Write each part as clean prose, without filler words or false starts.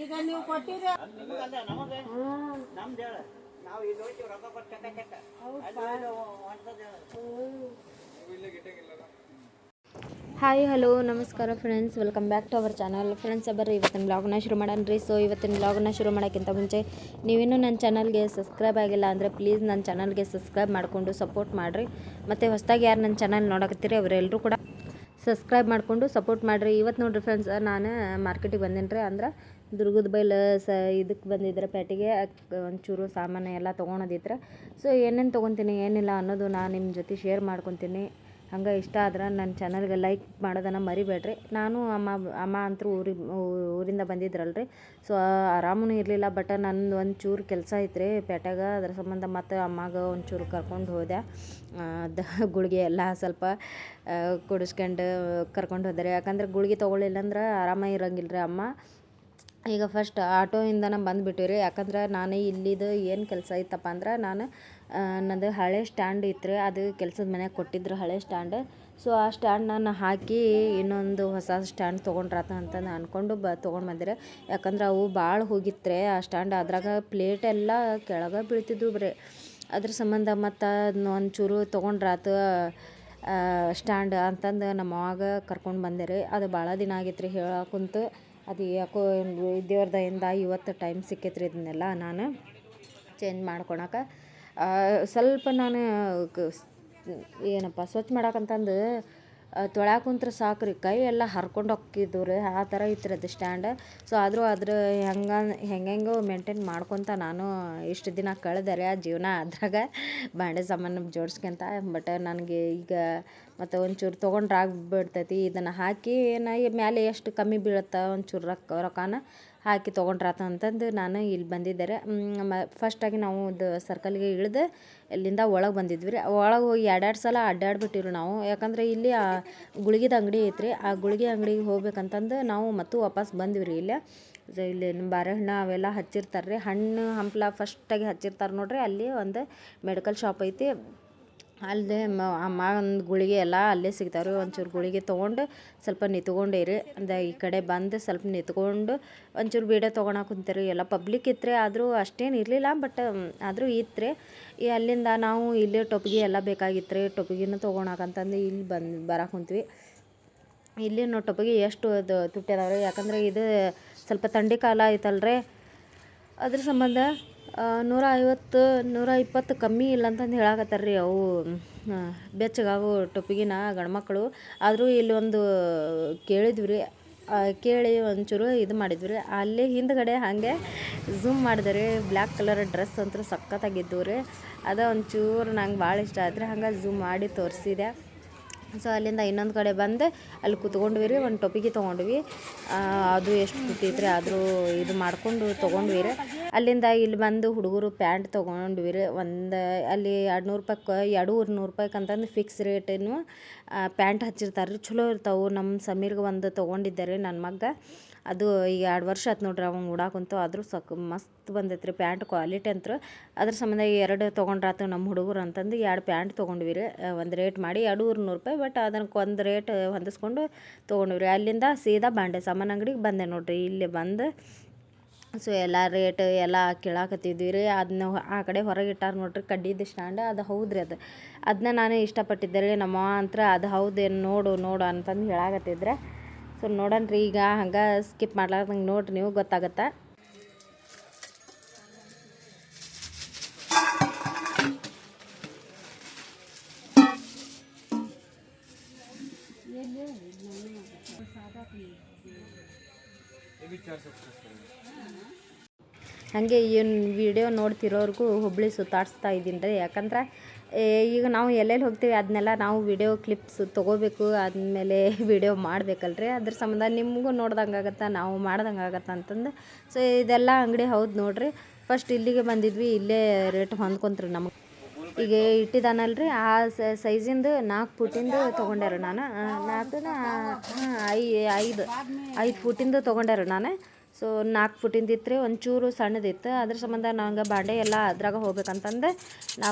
ಈಗ ನೀವು ಕೊಟ್ಟಿರಿ ನಿಮಗಲ್ಲ ನಮಗೆ ನಮ್ದು ಹೇಳ ನಾವು ಇಲ್ಲಿ ಹೋಗ್ತೀವಿ ರೊಕ್ಕ ಕೊಟ್ಟು ಚಕ್ಕ ಹಾಯ್ ಹಲೋ ನಮಸ್ಕಾರ friends, welcome back to our channel. Friends ಬರ್ರಿ ಇವತ್ತಿನ ಬ್ಲಾಗ್ನ ಶುರು ಮಾಡೋಣ ರೀ. ಸೊ ಇವತ್ತಿನ ಬ್ಲಾಗ್ನ ಶುರು ಮಾಡೋಕ್ಕಿಂತ ಮುಂಚೆ ನೀವೇನು ನನ್ನ ಚಾನಲ್ಗೆ ಸಬ್ಸ್ಕ್ರೈಬ್ ಆಗಿಲ್ಲ ಅಂದರೆ ಪ್ಲೀಸ್ ನನ್ನ ಚಾನಲ್ಗೆ ಸಬ್ಸ್ಕ್ರೈಬ್ ಮಾಡಿಕೊಂಡು ಸಪೋರ್ಟ್ ಮಾಡಿರಿ. ಮತ್ತು ಹೊಸದಾಗಿ ಯಾರು ನನ್ನ ಚಾನಲ್ ನೋಡಕತ್ತೀರಿ ಅವರೆಲ್ಲರೂ ಕೂಡ ಸಬ್ಸ್ಕ್ರೈಬ್ ಮಾಡಿಕೊಂಡು ಸಪೋರ್ಟ್ ಮಾಡಿರಿ. ಇವತ್ತು ನೋಡಿರಿ ಫ್ರೆಂಡ್ಸ್, ನಾನು ಮಾರ್ಕೆಟಿಗೆ ಬಂದೇನಿ ರೀ. ಅಂದ್ರೆ ದುರ್ಗದ ಬೈಲು ಇದಕ್ಕೆ ಬಂದಿದ್ರೆ ಪೇಟೆಗೆ ಒಂಚೂರು ಸಾಮಾನು ಎಲ್ಲ ತೊಗೊಳೋದಿದ್ರೆ. ಸೊ ಏನೇನು ತೊಗೊತೀನಿ ಏನಿಲ್ಲ ಅನ್ನೋದು ನಾನು ನಿಮ್ಮ ಜೊತೆ ಶೇರ್ ಮಾಡ್ಕೊತೀನಿ. ಹಂಗೆ ಇಷ್ಟ ಆದ್ರೆ ನನ್ನ ಚಾನಲ್ಗೆ ಲೈಕ್ ಮಾಡೋದನ್ನು ಮರಿಬೇಡ್ರಿ. ನಾನು ಅಮ್ಮ ಅಂತೂ ಊರಿಂದ ಬಂದಿದ್ರಲ್ರಿ. ಸೊ ಆರಾಮೂ ಇರಲಿಲ್ಲ. ಬಟ್ ನಂದು ಒಂಚೂರು ಕೆಲಸ ಐತ್ರಿ ಪೇಟೆಗ. ಅದ್ರ ಸಂಬಂಧ ಮತ್ತು ಅಮ್ಮಗೆ ಒಂಚೂರು ಕರ್ಕೊಂಡು ಹೋದೆ. ಗುಳಿಗೆ ಎಲ್ಲ ಸ್ವಲ್ಪ ಕುಡಿಸ್ಕೊಂಡು ಕರ್ಕೊಂಡು ಹೋದರೆ. ಯಾಕಂದ್ರೆ ಗುಳಿಗೆ ತೊಗೊಳ್ಳಿಲ್ಲ ಅಂದ್ರೆ ಆರಾಮಾಗಿ ಇರೋಂಗಿಲ್ಲ ರೀ ಅಮ್ಮ. ಈಗ ಫಸ್ಟ್ ಆಟೋಯಿಂದನೇ ಬಂದುಬಿಟ್ಟಿವಿ. ಯಾಕಂದ್ರೆ ನಾನು ಇಲ್ಲಿದು ಏನು ಕೆಲಸ ಇತ್ತಪ್ಪ ಅಂದ್ರೆ ನಂದು ಹಳೆ ಸ್ಟ್ಯಾಂಡ್ ಇತ್ತು. ಅದು ಕೆಲಸದ ಮನೆಯಾಗ ಕೊಟ್ಟಿದ್ರು ಹಳೆ ಸ್ಟ್ಯಾಂಡ್. ಸೊ ಆ ಸ್ಟ್ಯಾಂಡ್ ನಾನು ಹಾಕಿ ಇನ್ನೊಂದು ಹೊಸ ಸ್ಟ್ಯಾಂಡ್ ತೊಗೊಂಡ್ರಾತ ಅಂತ ಅಂದ್ಕೊಂಡು ತೊಗೊಂಡು ಬಂದಿರೆ. ಯಾಕಂದ್ರೆ ಅವು ಭಾಳ ಹೋಗಿತ್ತು ಆ ಸ್ಟ್ಯಾಂಡ್. ಅದ್ರಾಗ ಪ್ಲೇಟ್ ಎಲ್ಲ ಕೆಳಗೆ ಬೀಳ್ತಿದ್ವು ಬರೀ. ಅದ್ರ ಸಂಬಂಧ ಮತ್ತು ಒಂಚೂರು ತೊಗೊಂಡ್ರಾತು ಸ್ಟ್ಯಾಂಡ್ ಅಂತಂದು ನಮ್ಮ ಅವಾಗ ಕರ್ಕೊಂಡು ಬಂದಿರಿ. ಅದು ಭಾಳ ದಿನ ಆಗಿತ್ತು ರೀ ಹೇಳಕ್ಕಂತು. ಅದು ಯಾಕೋ ದೇವ್ರ ದಯಿಂದ ಇವತ್ತು ಟೈಮ್ ಸಿಕ್ಕೈತ್ರಿ ಇದನ್ನೆಲ್ಲ ನಾನು ಚೇಂಜ್ ಮಾಡ್ಕೊಳಕ್ಕೆ. ಸ್ವಲ್ಪ ನಾನು ಏನಪ್ಪ ಸ್ವಚ್ಛ ಮಾಡಕ್ಕಂತಂದು ತೊಳ್ಯಾಕೆ ಕುಂತ್ರೆ ಸಾಕು ರೀ, ಕೈ ಎಲ್ಲ ಹರ್ಕೊಂಡು ಹೋಗಿದ್ದು ರೀ. ಆ ಥರ ಇತ್ತು ಅದು ಸ್ಟ್ಯಾಂಡ್. ಸೊ ಆದರೂ ಹೆಂಗೆಂಗೋ ಮೇಂಟೈನ್ ಮಾಡ್ಕೊತ ನಾನು ಇಷ್ಟು ದಿನ ಕಳೆದರೆ ಆ ಜೀವನ ಅದ್ರಾಗ ಬಾಂಡೆ ಸಾಮಾನು ಜೋಡಿಸ್ಕೊಂತ. ಬಟ್ ನನಗೆ ಈಗ ಮತ್ತು ಒಂಚೂರು ತೊಗೊಂಡ್ರೆ ಆಗಿಬಿಡ್ತೈತಿ. ಇದನ್ನು ಹಾಕಿ ಮೇಲೆ ಎಷ್ಟು ಕಮ್ಮಿ ಬೀಳುತ್ತೆ ಒಂಚೂರು ರೊಕ್ಕನ ಹಾಕಿ ತೊಗೊಂಡ್ರಾತ ಅಂತಂದು ನಾನು ಇಲ್ಲಿ ಬಂದಿದ್ದಾರೆ. ಫಸ್ಟಾಗಿ ನಾವು ಸರ್ಕಲ್ಗೆ ಇಳಿದು ಇಲ್ಲಿಂದ ಒಳಗೆ ಬಂದಿದ್ವಿ ರೀ. ಒಳಗೆ ಹೋಗಿ ಎರಡೆರಡು ಸಲ ಅಡ್ಡಾಡ್ಬಿಟ್ಟಿವ್ರಿ ನಾವು. ಯಾಕಂದರೆ ಇಲ್ಲಿ ಆ ಗುಳಿಗೆದ ಅಂಗಡಿ ಐತ್ರಿ. ಆ ಗುಳಿಗೆ ಅಂಗಡಿಗೆ ಹೋಗ್ಬೇಕಂತಂದು ನಾವು ಮತ್ತು ವಾಪಸ್ ಬಂದ್ವಿ ರೀ. ಇಲ್ಲಿ ಬಾಳೆಹಣ್ಣು ಅವೆಲ್ಲ ಹಚ್ಚಿರ್ತಾರೆ ರೀ. ಹಣ್ಣು ಹಂಪ್ಲ ಫಸ್ಟಾಗಿ ಹಚ್ಚಿರ್ತಾರೆ ನೋಡ್ರಿ. ಅಲ್ಲಿ ಒಂದು ಮೆಡಿಕಲ್ ಶಾಪ್ ಐತಿ. ಅಲ್ಲೇ ಅಮ್ಮ ಒಂದು ಗುಳಿಗೆ ಎಲ್ಲ ಅಲ್ಲೇ ಸಿಗ್ತಾವೆ ರೀ. ಒಂಚೂರು ಗುಳಿಗೆ ತೊಗೊಂಡು ಸ್ವಲ್ಪ ನಿಂತ್ಕೊಂಡಿರಿ. ಈ ಕಡೆ ಬಂದು ಸ್ವಲ್ಪ ನಿಂತ್ಕೊಂಡು ಒಂಚೂರು ವೀಡಿಯೋ ತೊಗೊಳಕ್ಕೆ ಕುಂತೀರಿ. ಎಲ್ಲ ಪಬ್ಲಿಕ್ ಇತ್ತು ರೀ. ಆದರೂ ಅಷ್ಟೇನು ಇರಲಿಲ್ಲ. ಬಟ್ ಆದರೂ ಇತ್ತು ರೀ. ಅಲ್ಲಿಂದ ನಾವು ಇಲ್ಲೇ ಟೊಪ್ಪಿಗೆ ಎಲ್ಲ ಬೇಕಾಗಿತ್ತು ರೀ. ಟೊಪ್ಪಿಗೆನೂ ತೊಗೊಳಕಂತಂದು ಇಲ್ಲಿ ಬರಕ್ಕೆ ಕುಂತ್ವಿ. ಇಲ್ಲಿ ಟೊಪ್ಪಿಗೆ ಎಷ್ಟು ತುಟ್ಟಿ ಅದಾವೆ ರೀ. ಯಾಕಂದರೆ ಇದು ಸ್ವಲ್ಪ ಥಂಡಿ ಕಾಲ ಐತಲ್ರಿ. ಅದ್ರ ಸಂಬಂಧ 150 120 ಕಮ್ಮಿ ಇಲ್ಲ ಅಂತಂದು ಹೇಳಕತ್ತಾರೆ ರೀ. ಅವು ಬೆಚ್ಚಗಾಗೋ ಟೊಪ್ಪಿಗೆನ ಗಂಡ್ಮಕ್ಳು. ಆದರೂ ಇಲ್ಲಿ ಒಂದು ಕೇಳಿದ್ವಿ ರೀ. ಕೇಳಿ ಒಂಚೂರು ಇದು ಮಾಡಿದ್ವಿ ರೀ. ಅಲ್ಲೇ ಹಿಂದ್ಗಡೆ ಹಾಗೆ ಝೂಮ್ ಮಾಡಿದ್ರಿ. ಬ್ಲ್ಯಾಕ್ ಕಲರ್ ಡ್ರೆಸ್ ಅಂತೂ ಸಖತ್ತಾಗಿದ್ದು ರೀ. ಅದು ಒಂಚೂರು ನಂಗೆ ಭಾಳ ಇಷ್ಟ ಆಯ್ತು ರೀ. ಹಂಗೆ ಝೂಮ್ ಮಾಡಿ ತೋರಿಸಿದೆ. ಸೊ ಅಲ್ಲಿಂದ ಇನ್ನೊಂದು ಕಡೆ ಬಂದು ಅಲ್ಲಿ ಕೂತ್ಕೊಂಡ್ವಿ ರೀ. ಒಂದು ಟೊಪ್ಪಿಗೆ ತೊಗೊಂಡ್ವಿ. ಅದು ಎಷ್ಟು ತುಟ್ಟಿತ್ತು ರೀ. ಆದರೂ ಇದು ಮಾಡಿಕೊಂಡು ತೊಗೊಂಡ್ವಿ ರೀ. ಅಲ್ಲಿಂದ ಇಲ್ಲಿ ಬಂದು ಹುಡುಗರು ಪ್ಯಾಂಟ್ ತೊಗೊಂಡ್ವಿ ರೀ. ಅಲ್ಲಿ 200 ರೂಪಾಯಿಗೆ ಅಂತಂದು ಫಿಕ್ಸ್ ರೇಟೇನು ಪ್ಯಾಂಟ್ ಹಚ್ಚಿರ್ತಾರೆ ರೀ. ಚಲೋ ಇರ್ತಾವೆ. ನಮ್ಮ ಸಮೀರ್ಗೆ ಒಂದು ತೊಗೊಂಡಿದ್ದಾರೆ ನನ್ನ ಮಗ. ಅದು ಈಗ 2 ವರ್ಷ ಆಯ್ತು ನೋಡ್ರಿ ಅವ್ನು ಉಡಾಕಂತು. ಆದರೂ ಮಸ್ತ್ ಬಂದೈತೆ ರೀ ಪ್ಯಾಂಟ್ ಕ್ವಾಲಿಟಿ ಅಂತೂ. ಅದ್ರ ಸಂಬಂಧ 2 ತೊಗೊಂಡ್ರಾತು ನಮ್ಮ ಹುಡುಗರು ಅಂತಂದು 2 ಪ್ಯಾಂಟ್ ತೊಗೊಂಡ್ವಿ ರೀ. ಒಂದು ರೇಟ್ ಮಾಡಿ 200 ರೂಪಾಯಿ. ಬಟ್ ಅದಕ್ಕೆ ಒಂದು ರೇಟ್ ಹೊಂದಿಸ್ಕೊಂಡು ತೊಗೊಂಡ್ವಿ ರೀ. ಅಲ್ಲಿಂದ ಸೀದಾ ಬಾಂಡೆ ಸಾಮಾನು ಅಂಗಡಿಗೆ ಬಂದೆ ನೋಡ್ರಿ. ಇಲ್ಲಿ ಬಂದು ಸೊ ಎಲ್ಲ ರೇಟ್ ಎಲ್ಲ ಕೇಳಾಕತ್ತಿದ್ವಿ ರೀ. ಅದನ್ನ ಆ ಕಡೆ ಹೊರಗೆ ಇಟ್ಟಾರ ನೋಡ್ರಿ ಕಡ್ಡಿದ್ದು ಸ್ಟ್ಯಾಂಡ್. ಅದು ಹೌದ್ರಿ. ಅದನ್ನ ನಾನು ಇಷ್ಟಪಟ್ಟಿದ್ದೆ ರೀ. ನಮ್ಮ ಅಂತರ ಅದು ಹೌದೇನು ನೋಡು ಅಂತಂದು ಹೇಳಾಕತ್ತಿದ್ರೆ. ಸೊ ನೋಡೋಣ್ರಿ. ಈಗ ಹಂಗೆ ಸ್ಕಿಪ್ ಮಾಡ್ಲಾರ್ದಂಗೆ ನೋಡ್ರಿ, ನೀವು ಗೊತ್ತಾಗತ್ತಾ. ಹಾಗೆ ಏನು ವಿಡಿಯೋ ನೋಡ್ತಿರೋರ್ಗೂ ಹುಬ್ಬಳ್ಳಿ ಸುತ್ತಾಡಿಸ್ತಾ ಇದ್ದೀನಿ ರೀ. ಯಾಕಂದ್ರೆ ಈಗ ನಾವು ಎಲ್ಲೆಲ್ಲಿ ಹೋಗ್ತೀವಿ ಅದನ್ನೆಲ್ಲ ನಾವು ವಿಡಿಯೋ ಕ್ಲಿಪ್ಸ್ ತೊಗೋಬೇಕು. ಆದಮೇಲೆ ವಿಡಿಯೋ ಮಾಡಬೇಕಲ್ರಿ. ಅದ್ರ ಸಂಬಂಧ ನಿಮಗೂ ನೋಡ್ದಂಗೆ ಆಗತ್ತೆ, ನಾವು ಮಾಡ್ದಂಗೆ ಆಗತ್ತೆ ಅಂತಂದು. ಸೊ ಇದೆಲ್ಲ ಅಂಗಡಿ ಹೌದು ನೋಡ್ರಿ. ಫಸ್ಟ್ ಇಲ್ಲಿಗೆ ಬಂದಿದ್ವಿ. ಇಲ್ಲೇ ರೇಟ್ ಹೊಂದ್ಕೊಂತ್ರಿ ನಮಗೆ. ಈಗ ಇಟ್ಟಿದ್ದಾನಲ್ರಿ ಆ ಸೈಜಿಂದು 4 ಫೂಟಿಂದು ತೊಗೊಂಡ್ಯಾರ ನಾನು. 5 ಫೂಟಿಂದು ತೊಗೊಂಡ್ಯಾರ ನಾನು. ಸೊ 4 ಫೂಟಿಂದು ಇತ್ತು ರೀ. ಒಂಚೂರು ಸಣ್ಣದಿತ್ತು. ಅದ್ರ ಸಂಬಂಧ ನಂಗೆ ಬಾಂಡೆ ಎಲ್ಲ ಅದ್ರಾಗ ಹೋಗ್ಬೇಕಂತಂದು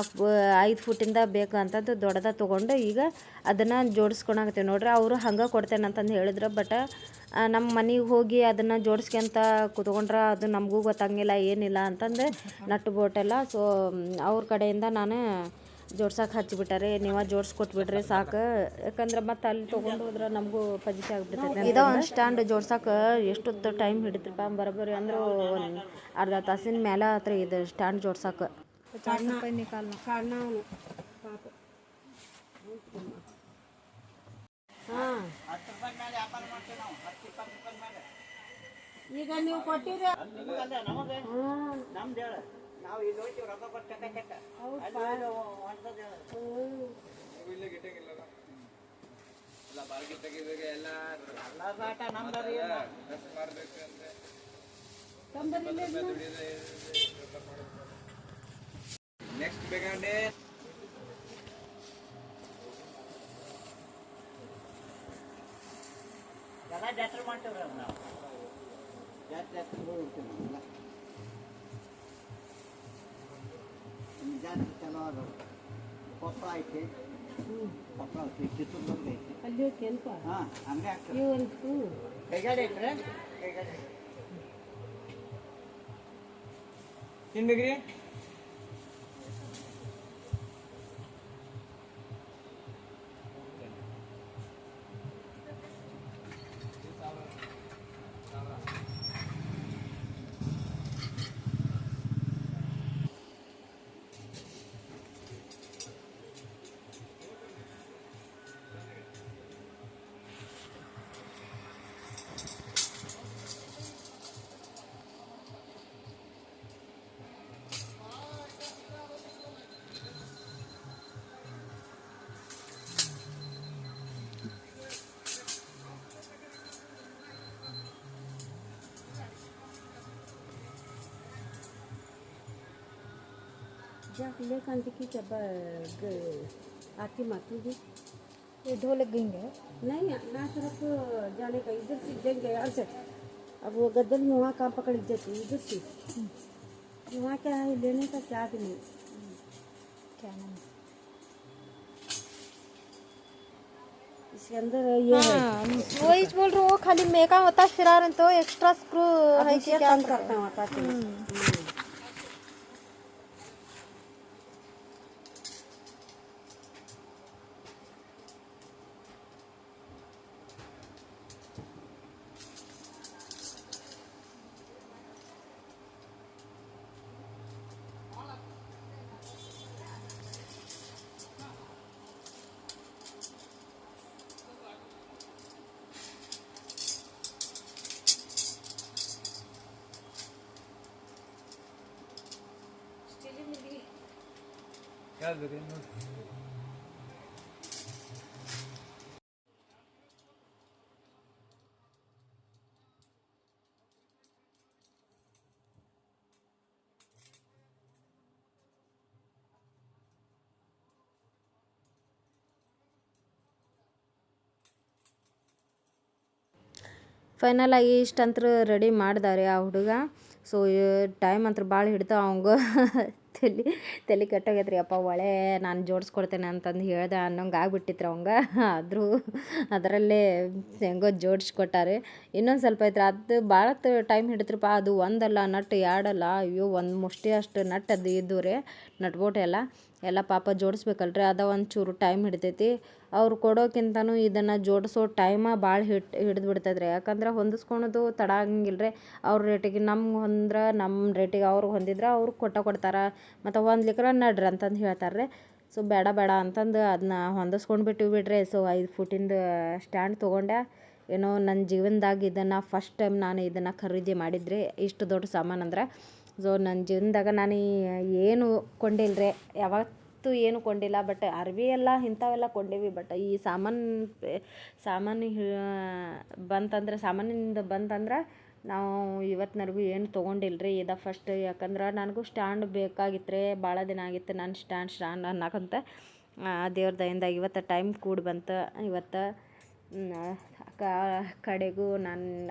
5 ಫೂಟಿಂದ ಬೇಕು ಅಂತಂದು ದೊಡ್ಡದ ತೊಗೊಂಡು ಈಗ ಅದನ್ನು ಜೋಡಿಸ್ಕೊಳಕತ್ತೀವಿ ನೋಡ್ರಿ. ಅವರು ಹಂಗೆ ಕೊಡ್ತೇನೆ ಅಂತಂದು ಹೇಳಿದ್ರು. ಬಟ್ ನಮ್ಮ ಮನೆಗೆ ಹೋಗಿ ಅದನ್ನು ಜೋಡಿಸ್ಕೊಂತ ಕುತ್ಕೊಂಡ್ರೆ ಅದು ನಮಗೂ ಗೊತ್ತಾಗಿಲ್ಲ ಏನಿಲ್ಲ ಅಂತಂದು ನಟ್ಟು ಬೋಟೆಲ್ಲ. ಸೊ ಅವ್ರ ಕಡೆಯಿಂದ ನಾನು ಜೋಡ್ಸಕ್ಕೆ ಹಚ್ಚಿಬಿಟ್ಟಾರೆ, ನೀವು ಜೋಡಿಸ್ಕೊಟ್ಬಿಟ್ರೆ ಸಾಕು, ಯಾಕಂದ್ರೆ ಮತ್ತೆ ಅಲ್ಲಿ ತೊಗೊಂಡು ಹೋದ್ರೆ ನಮಗೂ ಪಜಿತಿ ಆಗಿಬಿಡ್ತೈತೆ. ಇದೋ ಒಂದು ಸ್ಟ್ಯಾಂಡ್ ಜೋಡ್ಸಕ್ಕೆ ಎಷ್ಟೊತ್ತು ಟೈಮ್ ಹಿಡಿತ್ರಪ್ಪ, ಬರೋಬ್ಬರಿ ಅಂದ್ರೆ ಒಂದು ಅರ್ಧ ತಾಸಿನ ಮೇಲೆ ಹತ್ರ ಇದು ಸ್ಟ್ಯಾಂಡ್ ಜೋಡ್ಸಕ್ಕೆ. ಹಾಂ, 10 ರೂಪಾಯಿ ಮೇಲೆ ವ್ಯಾಪಾರ ಮಾಡ್ತೀವಿ ನಾವು, 10-20 ರೂಪಾಯಿ ಮೇಲೆ. ಈಗ ನೀವು ಕೊಟ್ಟಿರಿ ನಿಮಗಲ್ಲ ನಮಗೆ, ನಮ್ದು ಹೇಳ, ನಾವು ಇಲ್ಲಿ ಹೋಗ್ತೀವಿ ರೊಕ್ಕ ಕೊಟ್ಟು ಚಕ್ಕ ಚಕ್ಕ ಅಲ್ಲಿ ಹೊಂಟದ್ದು ಎಲ್ಲ ಬಾಟ ನಮ್ದು ನೆಕ್ಸ್ಟ್ ಬೇಕಂಡೆ ಎಲ್ಲ ಜಾತ್ರೆ ಮಾಡ್ತೀವ್ರಿ ನಾವು, ಜಾತ್ರೆಗಳು ಇರ್ತೀವಿ ನಾವೆಲ್ಲ. ನಮ್ಮ ಜಾತ್ರೆ ಚಲೋ ಅದು. ಕೊಪ್ಪಳ ಐತಿ, ಕೊಪ್ಪಳ ಐತಿ, ಚಿತ್ರದುರ್ಗ ಐತಿ. ಅಲ್ಲಿ ಕೆಂಪ ಹಾಂ, ಹಂಗೆ ಆಗ್ತದೆ. ಇವಂತೂ ಕೈಗಾಡಿ ಐತ್ರಿ, ಕೈಗಾಡಿ. ತಿನ್ಬೇಕ್ರಿ. जाके कांति की जब आती मातू जी ये ढोलक गएंगे नहीं ना तरफ जाने का, इधर से देंगे यार से। अब वो गद्दल में वहाँ कहाँ पकड़ जाती इधर से, वहाँ क्या है लेने का क्या भी नहीं। क्या नाम इसके अंदर ये है, वही बोल रहा हूँ, वो खाली मेका होता फिरा रहे तो एक्स्ट्रा स्क्रू अब है उससे काम करता हूँ आता है। ಯಾವ್ದು ರೀ ನೋಡಿ. ಫೈನಲ್ ಆಗಿ ಇಷ್ಟಂತ್ರ ರೆಡಿ ಮಾಡಿದಾರೆ ಆ ಹುಡುಗ. ಸೊ ಟೈಮ್ ಅಂತ ಭಾಳ ಹಿಡ್ತಾವ ಅವಂಗ. ತಲೆ ಕೆಟ್ಟೋಗೈತ್ರಿ ಅಪ್ಪ, ಒಳ್ಳೆ ನಾನು ಜೋಡಿಸ್ಕೊಡ್ತೇನೆ ಅಂತಂದು ಹೇಳ್ದೆ ಅನ್ನೋಂಗೆ ಆಗ್ಬಿಟ್ಟಿತ್ರಿ ಅವಂಗ. ಆದರೂ ಅದರಲ್ಲೇ ಹೆಂಗೋ ಜೋಡಿಸ್ಕೊಟ್ಟಾರೆ. ಇನ್ನೊಂದು ಸ್ವಲ್ಪ ಐತ್ರಿ, ಅದು ಭಾಳ ಟೈಮ್ ಹಿಡಿತ್ರಪ್ಪ. ಅದು ಒಂದಲ್ಲ ನಟ್ಟು ಎರಡಲ್ಲ, ಅಯ್ಯೋ ಒಂದು ಮುಷ್ಟಿ ಅಷ್ಟು ನಟ್ಟು ಅದು ಇದ್ದು ರೀ, ನಟ್ಬೋಟ್ ಎಲ್ಲ ಪಾಪ ಜೋಡಿಸ್ಬೇಕಲ್ರಿ, ಅದ ಒಂಚೂರು ಟೈಮ್ ಹಿಡಿತೈತಿ. ಅವ್ರು ಕೊಡೋಕ್ಕಿಂತನೂ ಇದನ್ನು ಜೋಡಿಸೋ ಟೈಮ ಭಾಳ ಹಿಡಿದು ಬಿಡ್ತೈತ್ರಿ. ಯಾಕಂದ್ರೆ ಹೊಂದಿಸ್ಕೊಳೋದು ತಡ ಆಗಂಗಿಲ್ಲ ರೀ. ಅವ್ರ ರೇಟಿಗೆ ನಮ್ಗೆ ನಮ್ಮ ರೇಟಿಗೆ ಅವ್ರಿಗೆ ಹೊಂದಿದ್ರೆ ಅವ್ರು ಕೊಡ್ತಾರೆ, ಮತ್ತು ಹೊಂದ್ಲಿಕ್ರ ನಡ್ರಿ ಅಂತಂದು ಹೇಳ್ತಾರೆ ರೀ. ಸೊ ಬೇಡ ಅಂತಂದು ಅದನ್ನ ಹೊಂದಿಸ್ಕೊಂಡು ಬಿಟ್ವಿ. ಸೊ 5 ಫೂಟಿಂದು ಸ್ಟ್ಯಾಂಡ್ ತೊಗೊಂಡೆ. ಏನೋ ನನ್ನ ಜೀವನದಾಗ ಇದನ್ನು ಫಸ್ಟ್ ಟೈಮ್ ನಾನು ಇದನ್ನು ಖರೀದಿ ಮಾಡಿದ್ರಿ, ಇಷ್ಟು ದೊಡ್ಡ ಸಾಮಾನು ಅಂದ್ರೆ. ಸೊ ನನ್ನ ಜೀವನದಾಗ ನಾನು ಏನು ಕೊಂಡಿಲ್ಲ ರೀ, ಯಾವತ್ತೂ ಏನು ಕೊಂಡಿಲ್ಲ. ಬಟ್ ಅರ್ವಿ ಎಲ್ಲ ಇಂಥವೆಲ್ಲ ಕೊಂಡೇವಿ. ಬಟ್ ಈ ಸಾಮಾನಿಂದ ಬಂತಂದ್ರೆ ನಾವು ಇವತ್ತಿನವರೆಗೂ ಏನು ತೊಗೊಂಡಿಲ್ಲ ರೀ, ಇದು ಫಸ್ಟ್. ಯಾಕಂದ್ರೆ ನನಗೂ ಸ್ಟ್ಯಾಂಡ್ ಬೇಕಾಗಿತ್ತು ರೀ, ಭಾಳ ದಿನ ಆಗಿತ್ತು ನಾನು ಸ್ಟ್ಯಾಂಡ್ ಅನ್ನಕಂತ. ದೇವ್ರ ದಯಿಂದ ಇವತ್ತು ಟೈಮ್ ಕೂಡಿ ಬಂತು. ಇವತ್ತು ಕಡೆಗೂ ನನ್ನ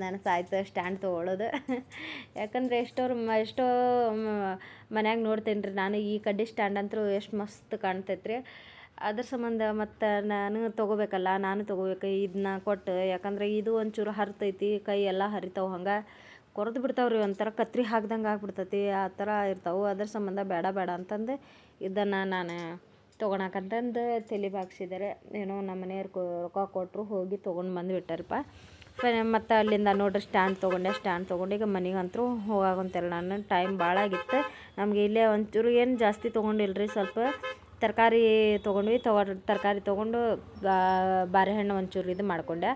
ನನಸಾಯ್ತು ಸ್ಟ್ಯಾಂಡ್ ತೊಗೊಳ್ಳೋದು. ಯಾಕಂದರೆ ಎಷ್ಟೋ ಮನ್ಯಾಗ ನೋಡ್ತೇನೆ ರೀ ನಾನು, ಈ ಕಡ್ಡಿ ಸ್ಟ್ಯಾಂಡ್ ಅಂತೂ ಎಷ್ಟು ಮಸ್ತ್ ಕಾಣ್ತೈತೆ ರೀ. ಅದ್ರ ಸಂಬಂಧ ಮತ್ತು ನಾನು ತೊಗೋಬೇಕಲ್ಲ, ನಾನು ತೊಗೋಬೇಕು ಇದನ್ನ ಕೊಟ್ಟು. ಯಾಕಂದ್ರೆ ಇದು ಒಂಚೂರು ಹರಿತೈತಿ, ಕೈ ಎಲ್ಲ ಹರಿತಾವೆ, ಹಂಗೆ ಕೊರೆದು ಬಿಡ್ತಾವ್ರಿ, ಒಂಥರ ಕತ್ರಿ ಹಾಕ್ದಂಗೆ ಆಗ್ಬಿಡ್ತೈತಿ, ಆ ಥರ ಇರ್ತಾವೆ. ಅದ್ರ ಸಂಬಂಧ ಬೇಡ ಅಂತಂದು ಇದನ್ನು ನಾನು ತೊಗೊಳಕಂತಂದು ತಲೆ ಬಾಗ್ಸಿದ್ದಾರೆ. ಏನೋ ನಮ್ಮ ಮನೆಯವ್ರು ರೊಕ್ಕ ಕೊಟ್ಟರು, ಹೋಗಿ ತೊಗೊಂಡು ಬಂದುಬಿಟ್ಟಾರಪ್ಪ. ಮತ್ತು ಅಲ್ಲಿಂದ ನೋಡ್ರಿ ಸ್ಟ್ಯಾಂಡ್ ತೊಗೊಂಡು ಈಗ ಮನೆಗಂತರೂ ಹೋಗಾಗಂತಿಲ್ಲ. ನಾನು ಟೈಮ್ ಭಾಳ ಆಗಿತ್ತು ನಮಗೆ. ಇಲ್ಲೇ ಒಂಚೂರು ಏನು ಜಾಸ್ತಿ ತೊಗೊಂಡಿಲ್ರಿ, ಸ್ವಲ್ಪ ತರಕಾರಿ ತೊಗೊಂಡ್ವಿ. ತರಕಾರಿ ತೊಗೊಂಡು ಬಾರೆಹಣ್ಣು ಒಂಚೂರು ಇದು ಮಾಡ್ಕೊಂಡೆ.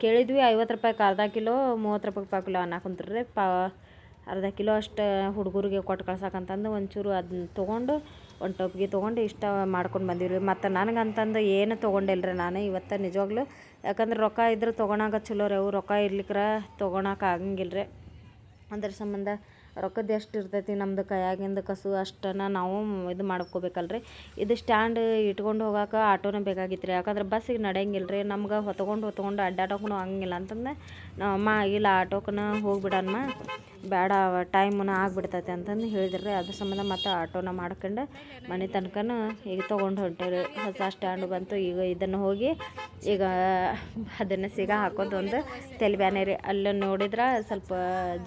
ಕೇಳಿದ್ವಿ 50 ರೂಪಾಯಿಗೆ ಅರ್ಧ ಕಿಲೋ, 30 ರೂಪಾಯಿಗೆ ಪಾವು ಕಿಲೋ ಅನ್ನಕ್ಕೆ ಕುಂತ್ರಿ. ಅರ್ಧ ಕಿಲೋ ಅಷ್ಟು ಹುಡುಗರಿಗೆ ಕೊಟ್ಟು ಕಳ್ಸಕ್ಕಂತಂದು ಒಂಚೂರು ಅದನ್ನ ತೊಗೊಂಡು ಒಂದು ಟೊಪ್ಗೆ ತೊಗೊಂಡು ಇಷ್ಟ ಮಾಡ್ಕೊಂಡು ಬಂದಿವ್ರಿ. ಮತ್ತು ನನಗಂತಂದು ಏನು ತೊಗೊಂಡಿಲ್ರಿ ನಾನು ಇವತ್ತು ನಿಜವಾಗ್ಲೂ. ಯಾಕಂದ್ರೆ ರೊಕ್ಕ ಇದ್ರೆ ತೊಗೊಳಾಗ ಚಲೋ ರೀ, ಅವು ರೊಕ್ಕ ಇರ್ಲಿಕ್ರ ತೊಗೊಳಕ್ಕೆ ಆಗಂಗಿಲ್ಲ ರೀ. ಅದ್ರ ಸಂಬಂಧ ರೊಕ್ಕದ್ದು ಎಷ್ಟು ಇರ್ತೈತಿ ನಮ್ಮದು ಕೈಯಾಗಿಂದ ಕಸು ಅಷ್ಟನ್ನು ನಾವು ಇದು ಮಾಡ್ಕೋಬೇಕಲ್ರಿ. ಇದು ಸ್ಟ್ಯಾಂಡ್ ಇಟ್ಕೊಂಡು ಹೋಗೋಕೆ ಆಟೋನೇ ಬೇಕಾಗಿತ್ತು ರೀ. ಯಾಕಂದ್ರೆ ಬಸ್ಸಿಗೆ ನಡೆಯಂಗಿಲ್ಲ ರೀ, ನಮ್ಗೆ ಹೊತ್ಕೊಂಡು ಅಡ್ಡಾಡೋಕ್ಕೂ ಆಗಂಗಿಲ್ಲ ಅಂತಂದು ನಮ್ಮಮ್ಮ ಇಲ್ಲ ಆಟೋಕನ ಹೋಗ್ಬಿಡಮ್ಮ, ಬೇಡ ಟೈಮನ್ನ ಆಗಿಬಿಡ್ತೈತೆ ಅಂತಂದು ಹೇಳಿದ್ರಿ. ಅದ್ರ ಸಂಬಂಧ ಮತ್ತು ಆಟೋನ ಮಾಡ್ಕೊಂಡು ಮನೆ ತನಕನೂ ಈಗ ತೊಗೊಂಡು ಹೊಂಟೇರಿ. ಹೊಸ ಸ್ಟ್ಯಾಂಡು ಬಂತು. ಈಗ ಇದನ್ನು ಹೋಗಿ ಈಗ ಅದನ್ನು ಸಿಗ ಹಾಕೋದು ಒಂದು ತೆಲಿಬ್ಯಾನೆ ರೀ. ಅಲ್ಲಿ ನೋಡಿದ್ರೆ ಸ್ವಲ್ಪ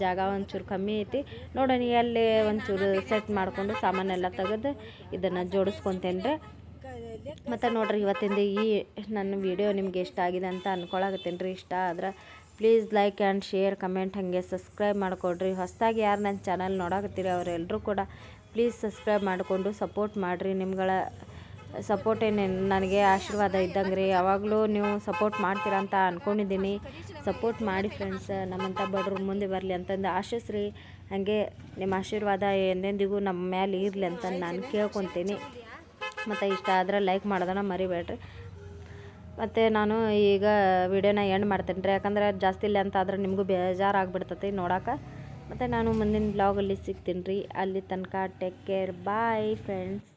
ಜಾಗ ಒಂಚೂರು ಕಮ್ಮಿ ಐತಿ, ನೋಡೋಣ ಅಲ್ಲಿ ಒಂಚೂರು ಸೆಟ್ ಮಾಡಿಕೊಂಡು ಸಾಮಾನೆಲ್ಲ ತೆಗೆದು ಇದನ್ನು ಜೋಡಿಸ್ಕೊತೇನೆ ರೀ. ಮತ್ತು ನೋಡ್ರಿ ಇವತ್ತಿಂದ ಈ ನನ್ನ ವಿಡಿಯೋ ನಿಮ್ಗೆ ಇಷ್ಟ ಆಗಿದೆ ಅಂತ ಅಂದ್ಕೊಳಕತ್ತೇನೆ ರೀ. ಇಷ್ಟ ಆದ್ರೆ please like and share, comment, ಹಾಗೆ ಸಬ್ಸ್ಕ್ರೈಬ್ ಮಾಡಿಕೊಡ್ರಿ. ಹೊಸದಾಗಿ ಯಾರು ನನ್ನ ಚಾನಲ್ ನೋಡಕತ್ತೀರಿ ಅವರೆಲ್ಲರೂ ಕೂಡ ಪ್ಲೀಸ್ ಸಬ್ಸ್ಕ್ರೈಬ್ ಮಾಡಿಕೊಂಡು ಸಪೋರ್ಟ್ ಮಾಡಿರಿ. ನಿಮ್ಗಳ ಸಪೋರ್ಟೇ ನನಗೆ ಆಶೀರ್ವಾದ ಇದ್ದಂಗೆ ರೀ. ಯಾವಾಗಲೂ ನೀವು ಸಪೋರ್ಟ್ ಮಾಡ್ತೀರಾ ಅಂತ ಅಂದ್ಕೊಂಡಿದ್ದೀನಿ. ಸಪೋರ್ಟ್ ಮಾಡಿ ಫ್ರೆಂಡ್ಸ್, ನಮ್ಮಂಥ ಬಡವ್ರು ಮುಂದೆ ಬರಲಿ ಅಂತಂದು ಆಶಿಸ್ರಿ. ಹಾಗೆ ನಿಮ್ಮ ಆಶೀರ್ವಾದ ಎಂದೆಂದಿಗೂ ನಮ್ಮ ಮೇಲೆ ಇರಲಿ ಅಂತ ನಾನು ಕೇಳ್ಕೊತೀನಿ. ಮತ್ತು ಇಷ್ಟ ಆದ್ರೆ ಲೈಕ್ ಮಾಡೋದನ್ನ ಮರಿಬೇಡ್ರಿ. ಮತ್ತು ನಾನು ಈಗ ವಿಡಿಯೋನ ಎಂಡ್ ಮಾಡ್ತೇನೆ ರೀ, ಯಾಕಂದ್ರೆ ಜಾಸ್ತಿ ಇಲ್ಲ ಅಂತ ಆದ್ರೆ ನಿಮಗೂ ಬೇಜಾರಾಗ್ಬಿಡ್ತೈತಿ ನೋಡೋಕೆ. ಮತ್ತು ನಾನು ಮುಂದಿನ ಬ್ಲಾಗಲ್ಲಿ ಸಿಗ್ತೀನಿ ರೀ. ಅಲ್ಲಿ ತನಕ ಟೇಕ್ ಕೇರ್, ಬಾಯ್ ಫ್ರೆಂಡ್ಸ್.